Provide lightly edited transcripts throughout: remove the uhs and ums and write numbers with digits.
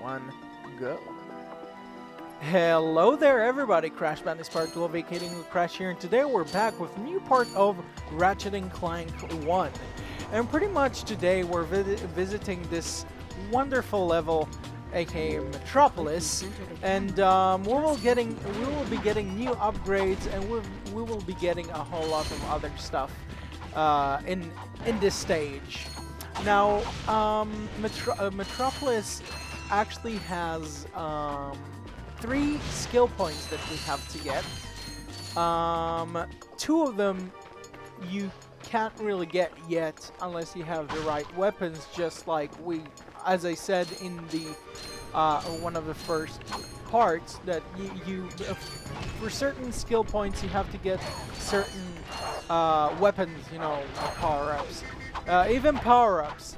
1, go. Hello there everybody, Crash Bandits Part 2 Vacating with Crash here, and today we're back with a new part of Ratchet Clank 1. And pretty much today we're visiting this wonderful level, aka Metropolis, and we will be getting new upgrades, and we will be getting a whole lot of other stuff in this stage. Now, Metropolis actually has 3 skill points that we have to get. 2 of them you can't really get yet unless you have the right weapons, just like as I said in the one of the first parts, that you for certain skill points you have to get certain weapons, you know, power-ups. Even power-ups,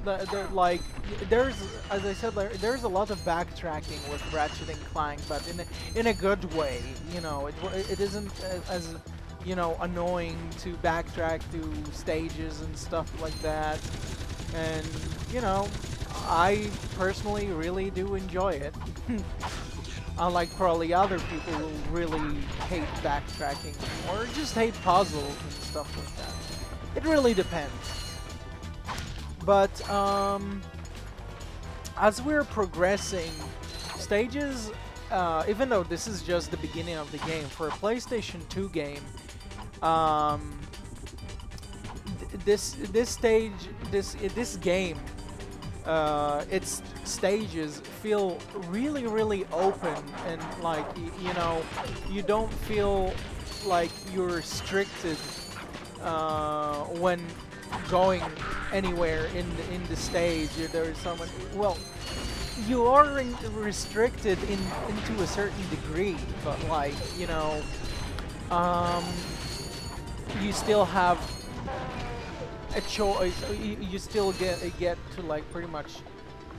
like, there's, as I said, there's a lot of backtracking with Ratchet and Clank, but in a good way. You know, it isn't as you know, annoying to backtrack to stages and stuff like that. And you know, I personally really do enjoy it. Unlike probably other people who really hate backtracking or just hate puzzles and stuff like that. It really depends. But as we're progressing, stages, even though this is just the beginning of the game, for a PlayStation 2 game, this game, its stages feel really open, and like you know, you don't feel like you're restricted when going anywhere in the stage. There's someone, well, you are restricted into a certain degree, but like, you know, you still have a choice. You still get to like pretty much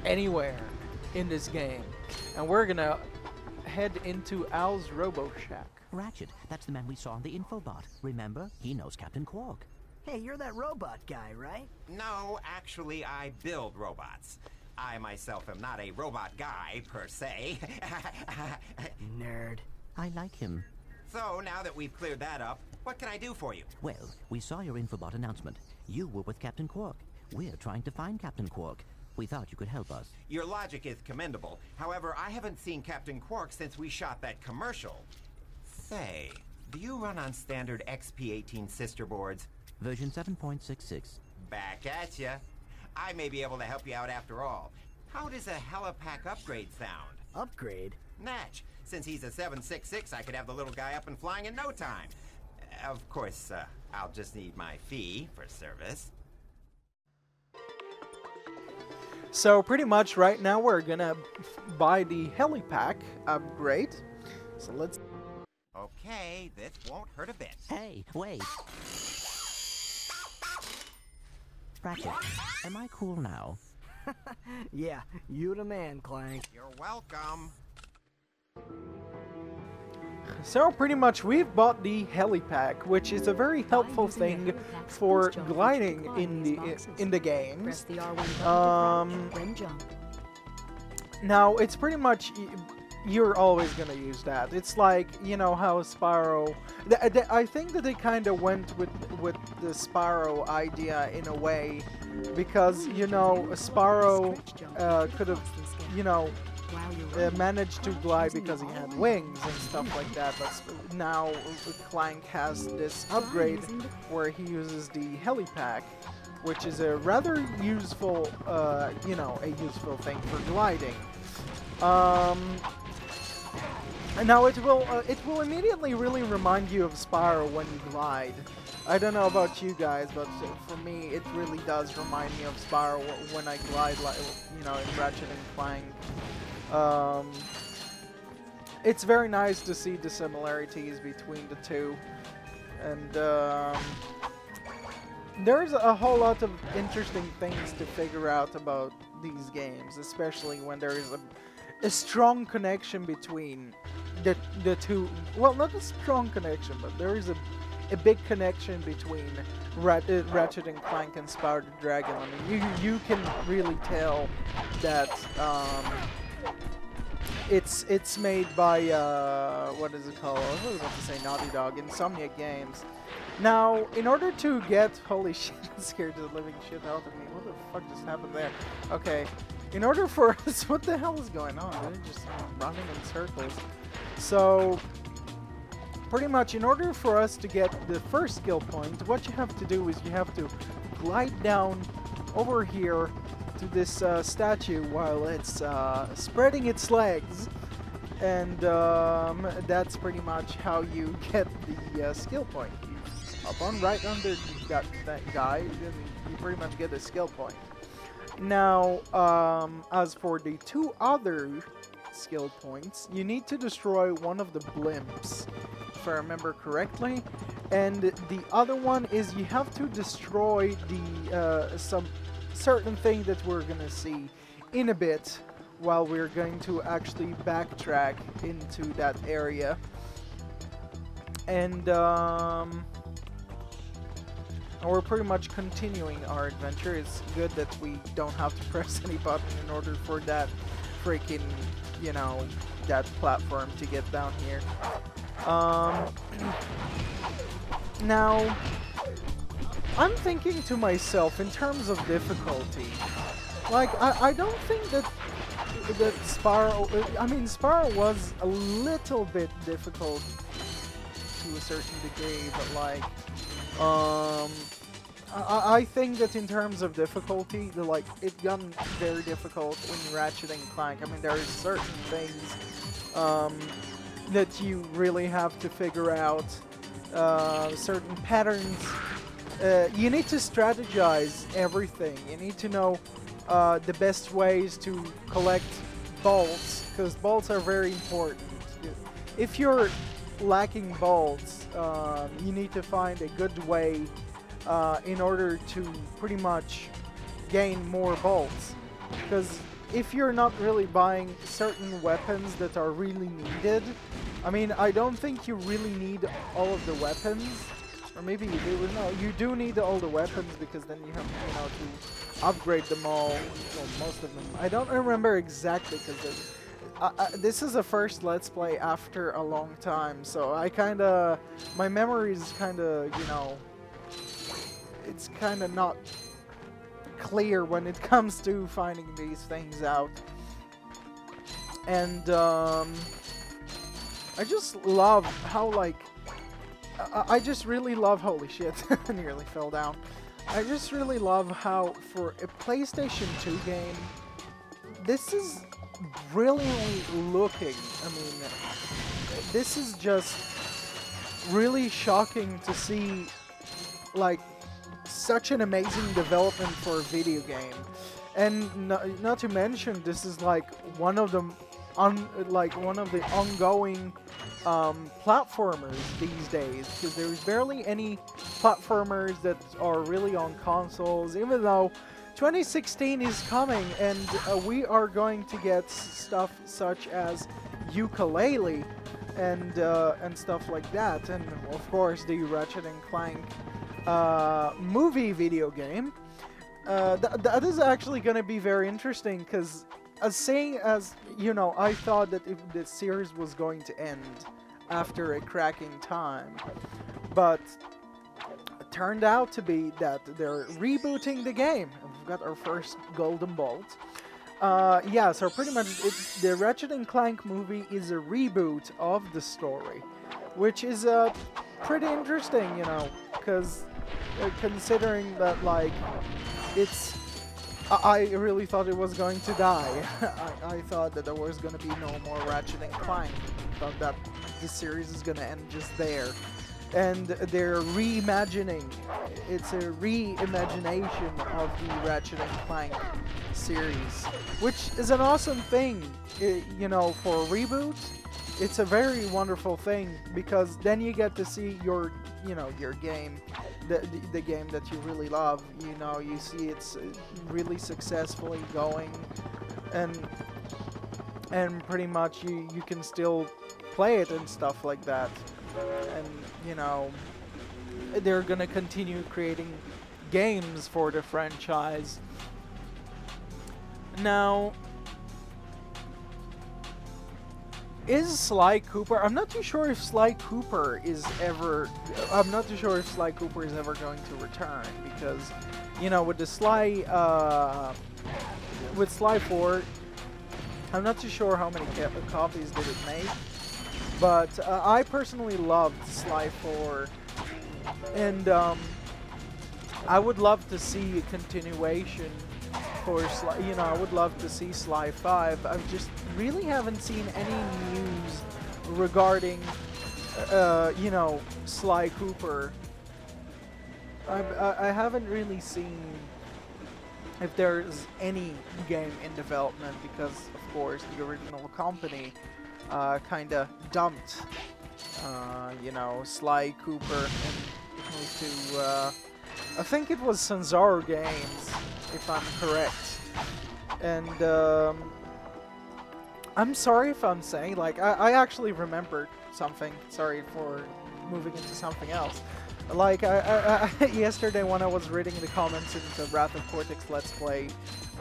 anywhere in this game. And we're gonna head into Al's Robo Shack. Ratchet, that's the man we saw on the infobot. Remember? He knows Captain Quark. Hey, you're that robot guy, right? No, actually, I build robots. I myself am not a robot guy, per se. Nerd. I like him. So, now that we've cleared that up, what can I do for you? Well, we saw your infobot announcement. You were with Captain Quark. We're trying to find Captain Quark. We thought you could help us. Your logic is commendable. However, I haven't seen Captain Quark since we shot that commercial. Say, do you run on standard XP18 sister boards? Version 7.66. Back at ya. I may be able to help you out after all. How does a Helipack upgrade sound? Upgrade? Natch. Since he's a 766, I could have the little guy up and flying in no time. Of course, I'll just need my fee for service. So pretty much right now we're gonna buy the Helipack upgrade. So let's... Okay, this won't hurt a bit. Hey, wait. Ratchet, am I cool now? Yeah, you the man, Clank. You're welcome. So pretty much we've bought the Helipack, which is a very helpful thing for gliding in the games. Now it's pretty much, you're always gonna use that. It's like, you know how Spyro, I think that they kind of went with the Spyro idea in a way, because you know Spyro could have, you know, managed to glide because he had wings and stuff like that, but now Clank has this upgrade where he uses the Helipack, which is a rather useful, you know, a useful thing for gliding. Now it will immediately really remind you of Spyro when you glide. I don't know about you guys, but for me it really does remind me of Spyro when I glide, like, you know, in Ratchet and Clank. It's very nice to see the similarities between the two, and there's a whole lot of interesting things to figure out about these games, especially when there is a strong connection between the two. Well, not a strong connection, but there is a big connection between Ratchet and Clank and Spyro the Dragon. I mean, you can really tell that it's made by what is it called? I was about to say Naughty Dog, Insomnia Games. Now, in order to get holy shit, that scared the living shit out of me. What the fuck just happened there? Okay, in order for us, what the hell is going on? They're just running in circles. So, pretty much, in order for us to get the first skill point, what you have to do is you have to glide down over here to this statue while it's spreading its legs, and that's pretty much how you get the skill point. You hop on right under that guy, and you pretty much get a skill point. Now, as for the two other skill points, you need to destroy one of the blimps, if I remember correctly, and the other one is you have to destroy the some certain thing that we're gonna see in a bit while we're going to actually backtrack into that area. And we're pretty much continuing our adventure. It's good that we don't have to press any button in order for that freaking, you know, that platform to get down here. Now, I'm thinking to myself in terms of difficulty, like, I don't think that Sparrow, I mean, Sparrow was a little bit difficult to a certain degree, but like, I think that in terms of difficulty, it got very difficult in Ratchet and Clank. I mean, there are certain things that you really have to figure out, certain patterns. You need to strategize everything. You need to know the best ways to collect bolts, because bolts are very important. If you're lacking bolts, you need to find a good way in order to pretty much gain more bolts. Because if you're not really buying certain weapons that are really needed, I mean, I don't think you really need all of the weapons. Or maybe you do. No, you do need all the weapons, because then you have, you know, to upgrade them all. Well, most of them. I don't remember exactly, because this is the first Let's Play after a long time, so I kinda, my memory is kinda, you know, it's kinda not clear when it comes to finding these things out. And I just love how, like, I just really love, holy shit, I nearly fell down. I just really love how, for a PlayStation 2 game, this is brilliantly looking. I mean, this is just really shocking to see, like, such an amazing development for a video game. And not to mention, this is like one of the ongoing platformers these days, because there's barely any platformers that are really on consoles, even though 2016 is coming, and we are going to get stuff such as Ukulele and stuff like that, and of course the Ratchet and Clank movie video game. That is actually going to be very interesting, because as you know, I thought that if the series was going to end after a cracking time, but it turned out to be that they're rebooting the game. We've got our first golden bolt. Yeah, so pretty much the Ratchet and Clank movie is a reboot of the story, which is pretty interesting, you know, because considering that, like, I really thought it was going to die. I thought that there was going to be no more Ratchet and Clank. I thought that the series is going to end just there. And they're reimagining. It's a reimagination of the Ratchet and Clank series, which is an awesome thing. You know, for a reboot, it's a very wonderful thing, because then you get to see your, you know, your game, the game that you really love. You know, you see it's really successfully going, and pretty much you can still play it and stuff like that. And, you know, they're gonna continue creating games for the franchise. Now, is Sly Cooper? I'm not too sure if Sly Cooper is ever. I'm not too sure if Sly Cooper is ever going to return because, you know, with the Sly, with Sly 4, I'm not too sure how many copies did it make, but I personally loved Sly 4, and I would love to see a continuation for Sly. You know, I would love to see Sly 5. I just really haven't seen any news regarding, you know, Sly Cooper. I haven't really seen if there's any game in development because, of course, the original company kind of dumped, you know, Sly Cooper and moved to, I think it was Sanzaro Games, if I'm correct. And I'm sorry if I'm saying, like, I actually remembered something. Sorry for moving into something else. Like, yesterday when I was reading the comments in the Wrath of Cortex Let's Play,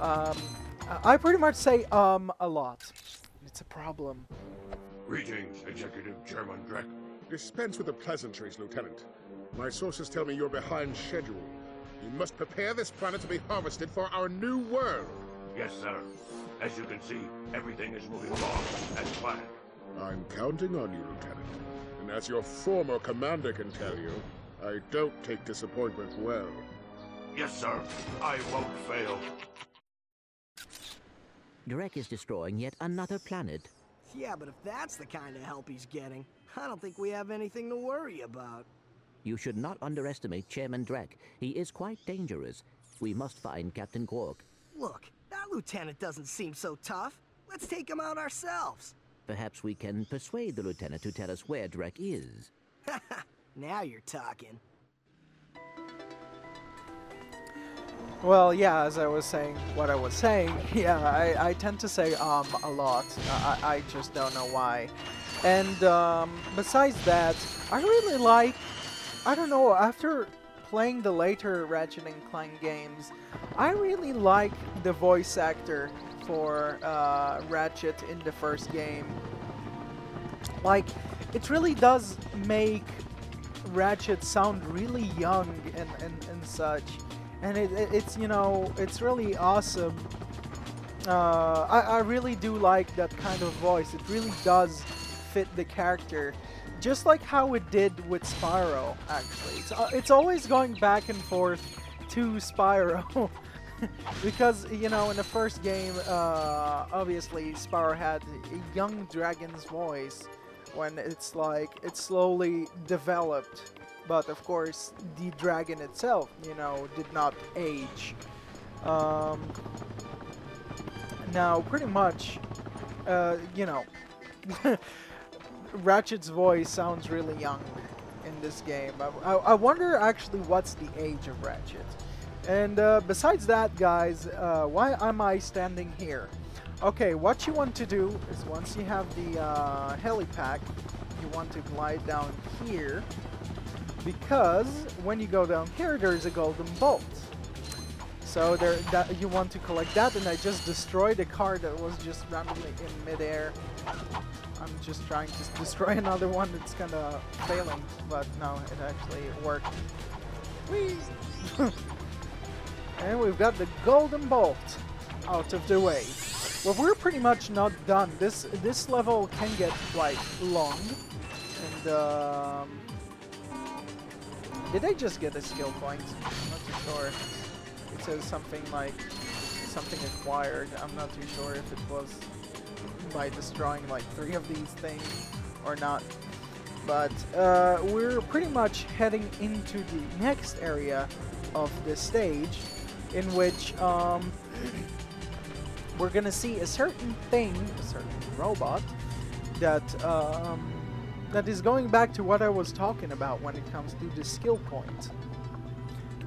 I pretty much say, a lot. It's a problem. Greetings, Executive Chairman Drek. Dispense with the pleasantries, Lieutenant. My sources tell me you're behind schedule. You must prepare this planet to be harvested for our new world. Yes, sir. As you can see, everything is moving along as planned. I'm counting on you, Lieutenant. And as your former commander can tell you, I don't take disappointment well. Yes, sir. I won't fail. Drek is destroying yet another planet. Yeah, but if that's the kind of help he's getting, I don't think we have anything to worry about. You should not underestimate Chairman Drek. He is quite dangerous. We must find Captain Quark. Look, that lieutenant doesn't seem so tough. Let's take him out ourselves. Perhaps we can persuade the lieutenant to tell us where Drek is. Now you're talking. Well, yeah, as I was saying, what I was saying, yeah, I tend to say a lot. I just don't know why. And besides that, I really like, I don't know, after playing the later Ratchet & Clank games, I really like the voice actor for Ratchet in the first game. Like, it really does make Ratchet sound really young and such. And it's, you know, it's really awesome. I really do like that kind of voice. It really does fit the character. Just like how it did with Spyro, actually. It's always going back and forth to Spyro. Because, you know, in the first game, obviously Spyro had a young dragon's voice when it's like, it slowly developed. But of course, the dragon itself, you know, did not age. Now, pretty much, you know, Ratchet's voice sounds really young in this game. I wonder actually what's the age of Ratchet. And besides that, guys, why am I standing here? Okay, what you want to do is once you have the Helipack, you want to glide down here. Because when you go down here, there's a golden bolt. So you want to collect that, and I just destroyed a car that was just randomly in midair. I'm just trying to destroy another one that's kind of failing, but no, it actually worked. Whee! And we've got the golden bolt out of the way. Well, we're pretty much not done. This level can get quite long, and did I just get a skill point? I'm not too sure. It says something like something acquired. I'm not too sure if it was by destroying like 3 of these things or not. But we're pretty much heading into the next area of this stage, in which we're gonna see a certain thing, a certain robot that that is going back to what I was talking about when it comes to the skill point.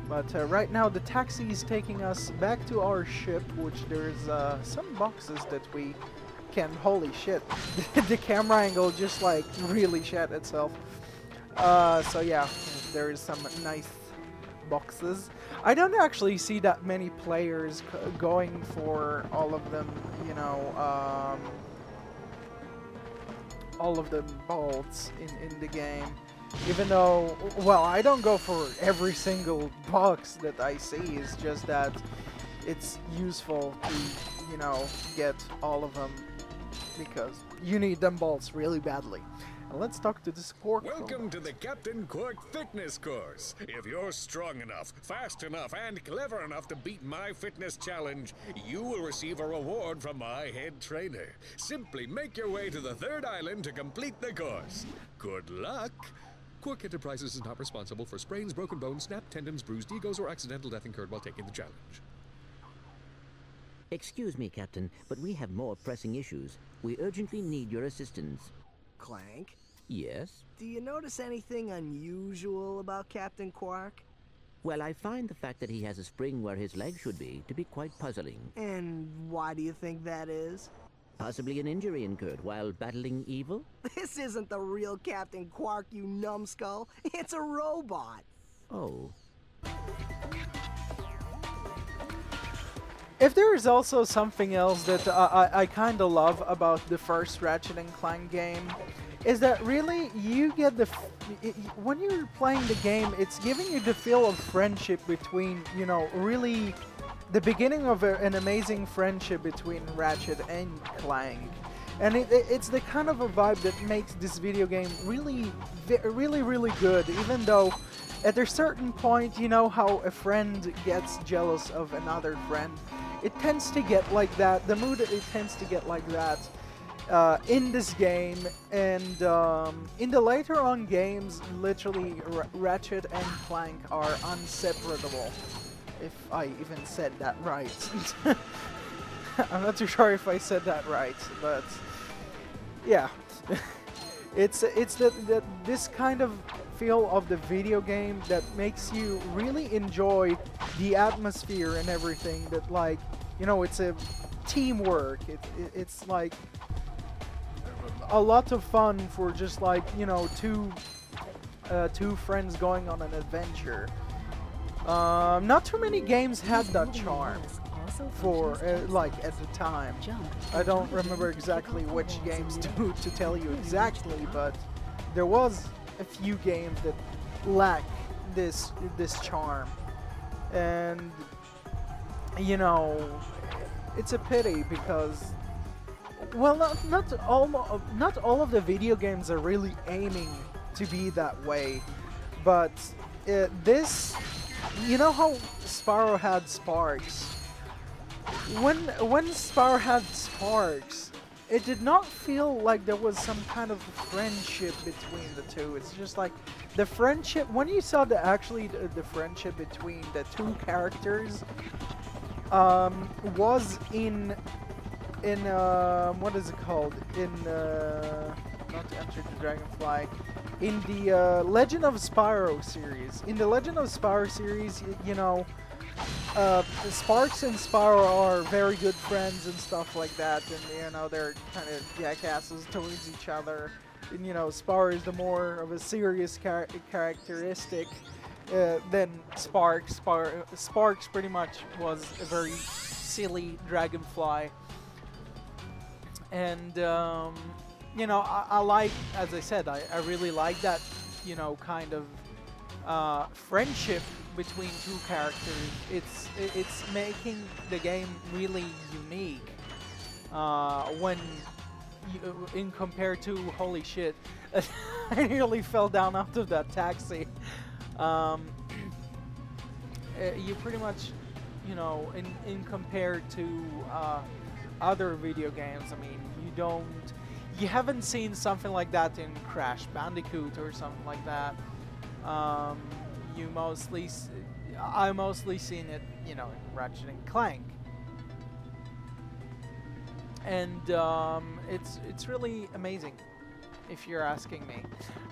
But right now the taxi is taking us back to our ship, which there's some boxes that we can... Holy shit. The camera angle just like really shat itself. So yeah, there is some nice boxes. I don't actually see that many players going for all of them, you know, all of the bolts in the game. Even though, well, I don't go for every single box that I see. It's just that it's useful to, you know, get all of them because you need them bolts really badly. And let's talk to this Quark. Welcome to the Captain Quark fitness course. If you're strong enough, fast enough, and clever enough to beat my fitness challenge, you will receive a reward from my head trainer. Simply make your way to the 3rd island to complete the course. Good luck. Quark Enterprises is not responsible for sprains, broken bones, snapped tendons, bruised egos, or accidental death incurred while taking the challenge. Excuse me, Captain, but we have more pressing issues. We urgently need your assistance. Clank, Yes? do you notice anything unusual about Captain Quark? Well, I find the fact that he has a spring where his leg should be to be quite puzzling. And why do you think that is? Possibly an injury incurred while battling evil? This isn't the real Captain Quark, you numbskull. It's a robot. Oh. If there is also something else that I kind of love about the first Ratchet and Clank game, is that really you get the when you're playing the game, it's giving you the feel of friendship between, you know, really the beginning of an amazing friendship between Ratchet and Clank. And it's the kind of a vibe that makes this video game really good, even though at a certain point, you know how a friend gets jealous of another friend. It tends to get like that. The mood, it tends to get like that in this game. And in the later on games, literally Ratchet and Clank are inseparable. If I even said that right. I'm not too sure if I said that right, but yeah. It's this kind of feel of the video game that makes you really enjoy the atmosphere and everything, that, like, you know, it's a teamwork. It's like a lot of fun for just, like, you know, two friends going on an adventure. Not too many games had that charm for like at the time. I don't remember exactly which games to tell you exactly, but there was a few games that lack this charm, and you know, it's a pity because, well, not all of the video games are really aiming to be that way, but this, you know how Sparrow had sparks. When Sparrow had sparks, it did not feel like there was some kind of friendship between the two. It's just like the friendship, when you saw the friendship between the two characters was in what is it called? In not Enter the Dragonfly. In the Legend of Spyro series. In the Legend of Spyro series, you know, Sparks and Spyro are very good friends and stuff like that, and you know, they're kind of jackasses towards each other. And you know, Spyro is the more of a serious characteristic than Sparks. Sparks pretty much was a very silly dragonfly. And you know, I like, as I said, I really like that, you know, kind of friendship between two characters. It's making the game really unique when in compared to, holy shit, I nearly fell down out of that taxi. You pretty much, you know, in compared to other video games, I mean, you haven't seen something like that in Crash Bandicoot or something like that. I mostly seen it, you know, in Ratchet and Clank, and it's really amazing, if you're asking me.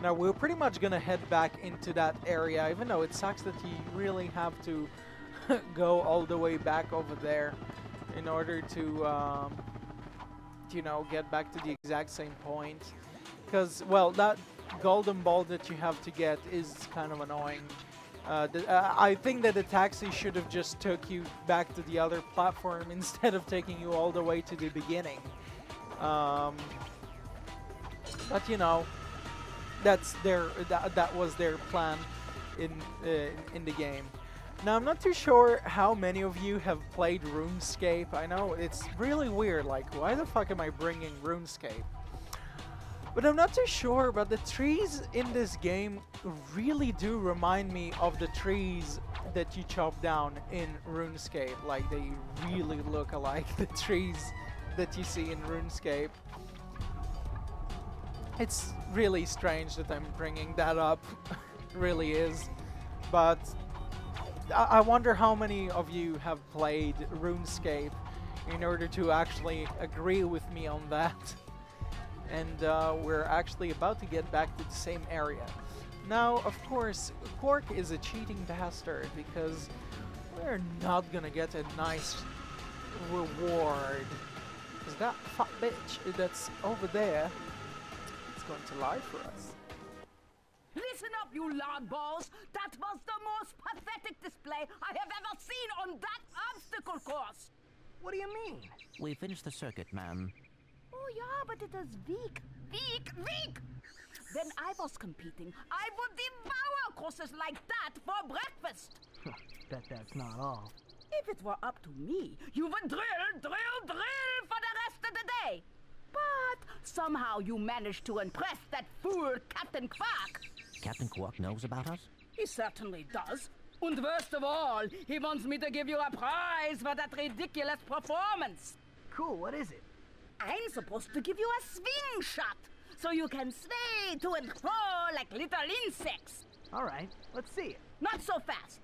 Now we're pretty much gonna head back into that area, even though it sucks that you really have to go all the way back over there in order to you know, get back to the exact same point, because, well, that golden ball that you have to get is kind of annoying. I think that the taxi should have just took you back to the other platform instead of taking you all the way to the beginning. But you know, that's that was their plan in the game. Now I'm not too sure how many of you have played RuneScape. I know it's really weird, like why the fuck am I bringing RuneScape? But I'm not too sure, but the trees in this game really do remind me of the trees that you chop down in RuneScape. Like they really look alike the trees that you see in RuneScape. It's really strange that I'm bringing that up, it really is. But I wonder how many of you have played RuneScape in order to actually agree with me on that. And we're actually about to get back to the same area. Now, of course, Quark is a cheating bastard because we're not gonna get a nice reward. Because that fat bitch that's over there is going to lie for us. Listen up, you loudballs! That was the most pathetic display I have ever seen on that obstacle course! What do you mean? We finished the circuit, ma'am. Oh yeah, but it is weak. Weak! When I was competing, I would devour courses like that for breakfast! Bet that's not all. If it were up to me, you would drill for the rest of the day! But somehow you managed to impress that fool Captain Quark! Captain Quark knows about us? He certainly does. And worst of all, he wants me to give you a prize for that ridiculous performance! Cool, what is it? I'm supposed to give you a swing shot, so you can sway to and fro like little insects. All right, let's see it. Not so fast.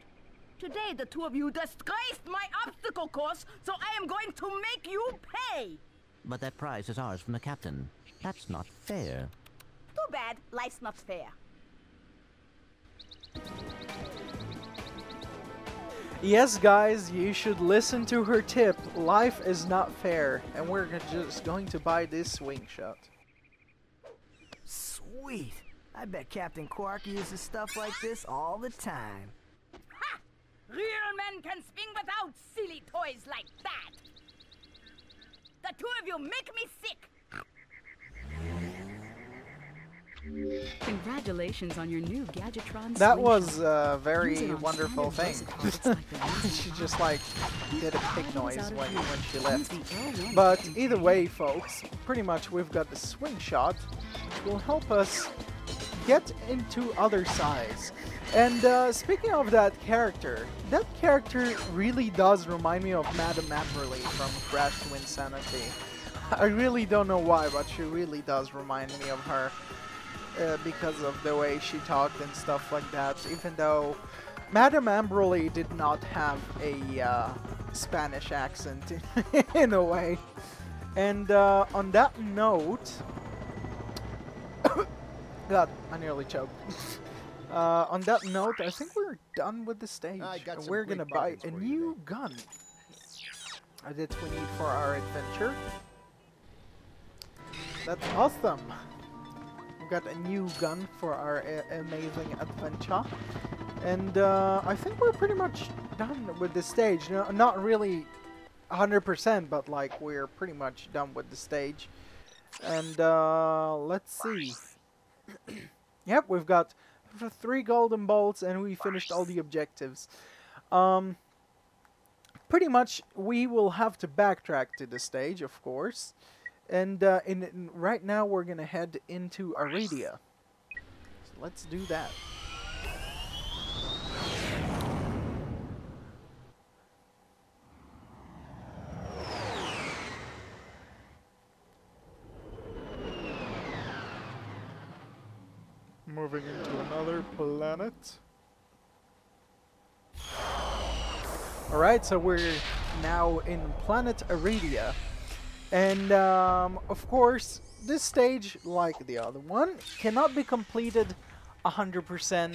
Today the two of you disgraced my obstacle course, so I am going to make you pay. But that prize is ours from the captain. That's not fair. Too bad, life's not fair. Yes, guys, you should listen to her tip. Life is not fair, and we're just going to buy this swing shot. Sweet. I bet Captain Quark uses stuff like this all the time. Ha! Real men can swing without silly toys like that. The two of you make me sick. Congratulations on your new Gadgetron. That swing was shot. a Use very it on wonderful standard thing. bicycles like the ones She you just have. like did a pig Use noise out of when view. she Use left. the L1 But button. either way, folks, pretty much we've got the swing shot, which will help us get into other sides. And speaking of that character really does remind me of Madame Amberly from Crash to Insanity. I really don't know why, but she really does remind me of her. Because of the way she talked and stuff like that, even though Madame Amberly did not have a Spanish accent in a way. And on that note, God, I nearly choked. On that note, I think we're done with the stage. And we're gonna buy a new gun that we need for our adventure. That's awesome. Got a new gun for our amazing adventure, and I think we're pretty much done with the stage. No, not really 100%, but like we're pretty much done with the stage. And let's see. Yep, we've got 3 golden bolts, and we finished all the objectives. Pretty much, we will have to backtrack to the stage, of course. And right now we're gonna head into Aridia. So let's do that. Moving into another planet. Alright, so we're now in planet Aridia. And, of course, this stage, like the other one, cannot be completed 100%.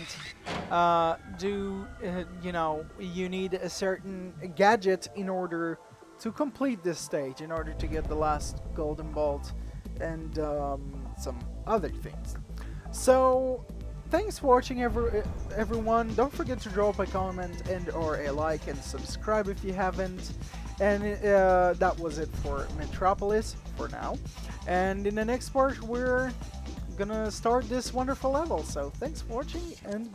You know, you need a certain gadget in order to complete this stage, in order to get the last golden bolt and some other things. So, thanks for watching, everyone. Don't forget to drop a comment and or a like and subscribe if you haven't. And that was it for Metropolis for now. And in the next part, we're gonna start this wonderful level. So thanks for watching, and